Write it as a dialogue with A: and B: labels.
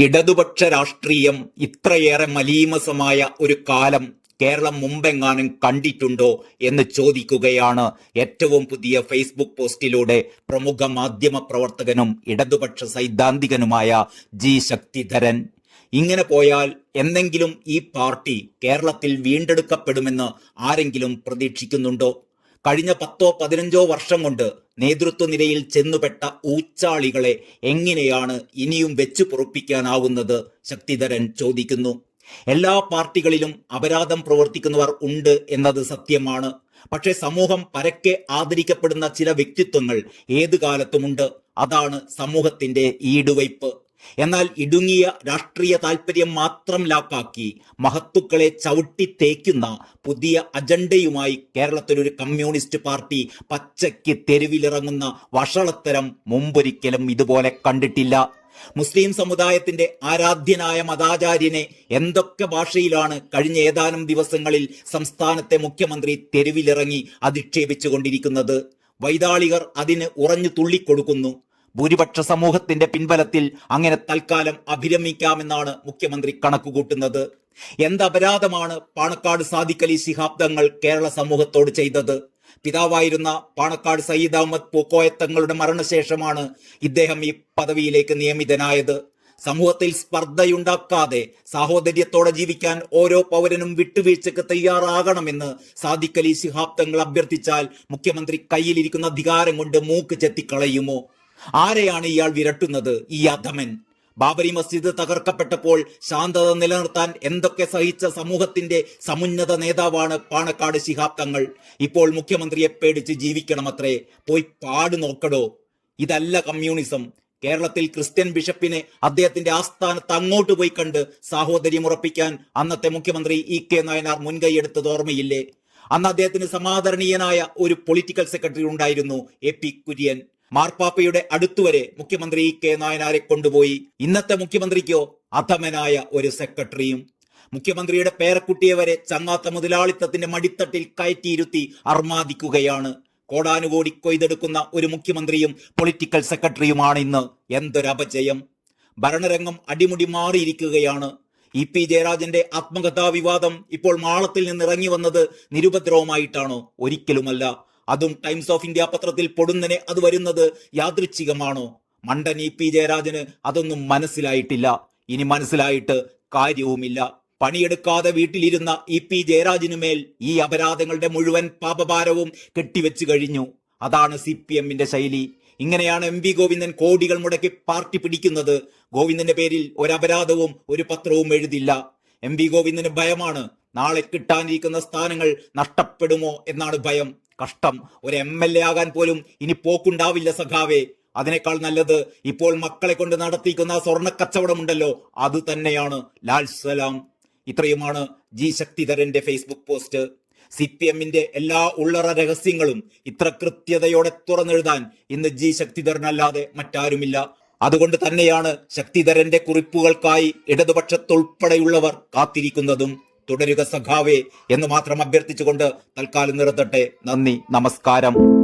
A: ഇടതുപക്ഷ രാഷ്ട്രീയം ഇത്രയേറെ മലീമസമായ ഒരു കാലം കേരളം മുമ്പെങ്ങാനും കണ്ടിട്ടുണ്ടോ എന്ന് ചോദിക്കുകയാണ് ഏറ്റവും പുതിയ ഫേസ്ബുക്ക് പോസ്റ്റിലൂടെ പ്രമുഖ മാധ്യമ പ്രവർത്തകനും ഇടതുപക്ഷ സൈദ്ധാന്തികനുമായ ജി ശക്തിധരൻ. ഇങ്ങനെ പോയാൽ എന്നെങ്കിലും ഈ പാർട്ടി കേരളത്തിൽ വീണ്ടെടുക്കപ്പെടുമെന്ന് ആരെങ്കിലും പ്രതീക്ഷിക്കുന്നുണ്ടോ? കഴിഞ്ഞ 10-15 വർഷം കൊണ്ട് നേതൃത്വ നിരയിൽ ചെന്നുപെട്ട ഊച്ചാളികളെ എങ്ങനെയാണ് ഇനിയും വെച്ചു പൊറുപ്പിക്കാനാവുന്നത്? ശക്തിധരൻ ചോദിക്കുന്നു. എല്ലാ പാർട്ടികളിലും അപരാധം പ്രവർത്തിക്കുന്നവർ ഉണ്ട് എന്നത് സത്യമാണ്. പക്ഷേ സമൂഹം പരക്കെ ആദരിക്കപ്പെടുന്ന ചില വ്യക്തിത്വങ്ങൾ ഏതു കാലത്തുമുണ്ട്. അതാണ് സമൂഹത്തിന്റെ ഈടുവയ്പ്. എന്നാൽ ഇടുങ്ങിയ രാഷ്ട്രീയ താല്പര്യം മാത്രം ലാക്കാക്കി മഹത്തുക്കളെ ചവിട്ടി തേക്കുന്ന പുതിയ അജണ്ടയുമായി കേരളത്തിലൊരു കമ്മ്യൂണിസ്റ്റ് പാർട്ടി പച്ചയ്ക്ക് തെരുവിലിറങ്ങുന്ന വഷളത്തരം മുമ്പൊരിക്കലും ഇതുപോലെ കണ്ടിട്ടില്ല. മുസ്ലിം സമുദായത്തിന്റെ ആരാധ്യനായ മതാചാര്യനെ എന്തൊക്കെ ഭാഷയിലാണ് കഴിഞ്ഞ ഏതാനും ദിവസങ്ങളിൽ സംസ്ഥാനത്തെ മുഖ്യമന്ത്രി തെരുവിലിറങ്ങി അധിക്ഷേപിച്ചുകൊണ്ടിരിക്കുന്നത്. വൈതാളികർ അതിന് ഉറഞ്ഞു തുള്ളിക്കൊടുക്കുന്നു. ഭൂരിപക്ഷ സമൂഹത്തിന്റെ പിൻബലത്തിൽ അങ്ങനെ തൽക്കാലം അഭിരമിക്കാമെന്നാണ് മുഖ്യമന്ത്രി കണക്കുകൂട്ടുന്നത്. എന്തപരാധമാണ് പാണക്കാട് സാദിഖ് അലി ശിഹാബ് തങ്ങൾ കേരള സമൂഹത്തോട് ചെയ്തത്? പിതാവായിരുന്ന പാണക്കാട് സയ്യിദ് അഹമ്മദ് പൂക്കോയ തങ്ങളുടെ മരണശേഷമാണ് ഇദ്ദേഹം ഈ പദവിയിലേക്ക് നിയമിതനായത്. സമൂഹത്തിൽ സ്പർദ്ധയുണ്ടാക്കാതെ സാഹോദര്യത്തോടെ ജീവിക്കാൻ ഓരോ പൗരനും വിട്ടുവീഴ്ചക്ക് തയ്യാറാകണമെന്ന് സാദിഖ് അലി ശിഹാബ് തങ്ങൾ അഭ്യർത്ഥിച്ചാൽ മുഖ്യമന്ത്രി കയ്യിലിരിക്കുന്ന അധികാരം കൊണ്ട് മൂക്ക് ചെത്തിക്കളയുമോ? ആരെയാണ് ഇയാൾ വിരട്ടുന്നത്? ഈ അധമൻ. ബാബരി മസ്ജിദ് തകർക്കപ്പെട്ടപ്പോൾ ശാന്തത നിലനിർത്താൻ എന്തൊക്കെ സഹിച്ച സമൂഹത്തിന്റെ സമുന്നത നേതാവാണ് പാണക്കാട് ശിഹാബ് തങ്ങൾ. ഇപ്പോൾ മുഖ്യമന്ത്രിയെ പേടിച്ച് ജീവിക്കണമത്രേ. പോയി പാട് നോക്കടോ. ഇതല്ല കമ്മ്യൂണിസം. കേരളത്തിൽ ക്രിസ്ത്യൻ ബിഷപ്പിനെ അദ്ദേഹത്തിന്റെ ആസ്ഥാനത്ത് അങ്ങോട്ട് പോയി കണ്ട് സാഹോദര്യം ഉറപ്പിക്കാൻ അന്നത്തെ മുഖ്യമന്ത്രി ഇ.കെ. നായനാർ മുൻകൈയെടുത്തത് ഓർമ്മയില്ലേ? അന്ന് അദ്ദേഹത്തിന് സമാദരണീയനായ ഒരു പൊളിറ്റിക്കൽ സെക്രട്ടറി ഉണ്ടായിരുന്നു, എ.പി. കുര്യൻ. മാർപ്പാപ്പയുടെ അടുത്തുവരെ മുഖ്യമന്ത്രി ഇ.കെ. നായനാരെ കൊണ്ടുപോയി. ഇന്നത്തെ മുഖ്യമന്ത്രിക്കോ അധമനായ ഒരു സെക്രട്ടറിയും. മുഖ്യമന്ത്രിയുടെ പേരക്കുട്ടിയെ വരെ ചങ്ങാത്ത മുതലാളിത്തത്തിന്റെ മടിത്തട്ടിൽ കയറ്റിയിരുത്തി അർമാദിക്കുകയാണ്. കോടാനുകോടി കൊയ്തെടുക്കുന്ന ഒരു മുഖ്യമന്ത്രിയും പൊളിറ്റിക്കൽ സെക്രട്ടറിയുമാണ് ഇന്ന്. എന്തൊരപജയം! ഭരണരംഗം അടിമുടി മാറിയിരിക്കുകയാണ്. ഇ.പി. ജയരാജന്റെ ആത്മകഥാ വിവാദം ഇപ്പോൾ മാളത്തിൽ നിന്ന് ഇറങ്ങി വന്നത് നിരുപദ്രവമായിട്ടാണോ? ഒരിക്കലുമല്ല. അതും ടൈംസ് ഓഫ് ഇന്ത്യ പത്രത്തിൽ പൊടുന്നനെ അത് വരുന്നത് യാദൃച്ഛികമാണോ? മണ്ടൻ ഇ.പി. ജയരാജന് അതൊന്നും മനസ്സിലായിട്ടില്ല. ഇനി മനസ്സിലായിട്ട് കാര്യവുമില്ല. പണിയെടുക്കാതെ വീട്ടിലിരുന്ന ഇ.പി. ജയരാജനുമേൽ ഈ അപരാധങ്ങളുടെ മുഴുവൻ പാപഭാരവും കെട്ടിവെച്ചു കഴിഞ്ഞു. അതാണ് CPM-ന്റെ ശൈലി. ഇങ്ങനെയാണ് എം വി ഗോവിന്ദൻ കോടികൾ മുടക്കി പാർട്ടി പിടിക്കുന്നത്. ഗോവിന്ദന്റെ പേരിൽ ഒരപരാധവും ഒരു പത്രവും എഴുതില്ല. എം വി ഗോവിന്ദന് ഭയമാണ്. നാളെ കിട്ടാനിരിക്കുന്ന സ്ഥാനങ്ങൾ നഷ്ടപ്പെടുമോ എന്നാണ് ഭയം. കഷ്ടം. ഒരു MLA ആകാൻ പോലും ഇനി പോക്കുണ്ടാവില്ല സഖാവേ. അതിനേക്കാൾ നല്ലത് ഇപ്പോൾ മക്കളെ കൊണ്ട് നടത്തിക്കുന്ന സ്വർണ്ണ കച്ചവടമുണ്ടല്ലോ, അത് തന്നെയാണ്. ലാൽ സലാം. ഇത്രയുമാണ് ജി ശക്തിധരന്റെ ഫേസ്ബുക്ക് പോസ്റ്റ്. CPM-ന്റെ എല്ലാ ഉള്ളറ രഹസ്യങ്ങളും ഇത്ര കൃത്യതയോടെ തുറന്നെഴുതാൻ ഇന്ന് ജി ശക്തിധരനല്ലാതെ മറ്റാരുമില്ല. അതുകൊണ്ട് തന്നെയാണ് ശക്തിധരന്റെ കുറിപ്പുകൾക്കായി ഇടതുപക്ഷത്തുൾപ്പെടെയുള്ളവർ കാത്തിരിക്കുന്നതും. തുടരുക സഖാവേ എന്ന് മാത്രം അഭ്യർത്ഥിച്ചുകൊണ്ട് തൽക്കാലം നിർത്തട്ടെ. നന്ദി, നമസ്കാരം.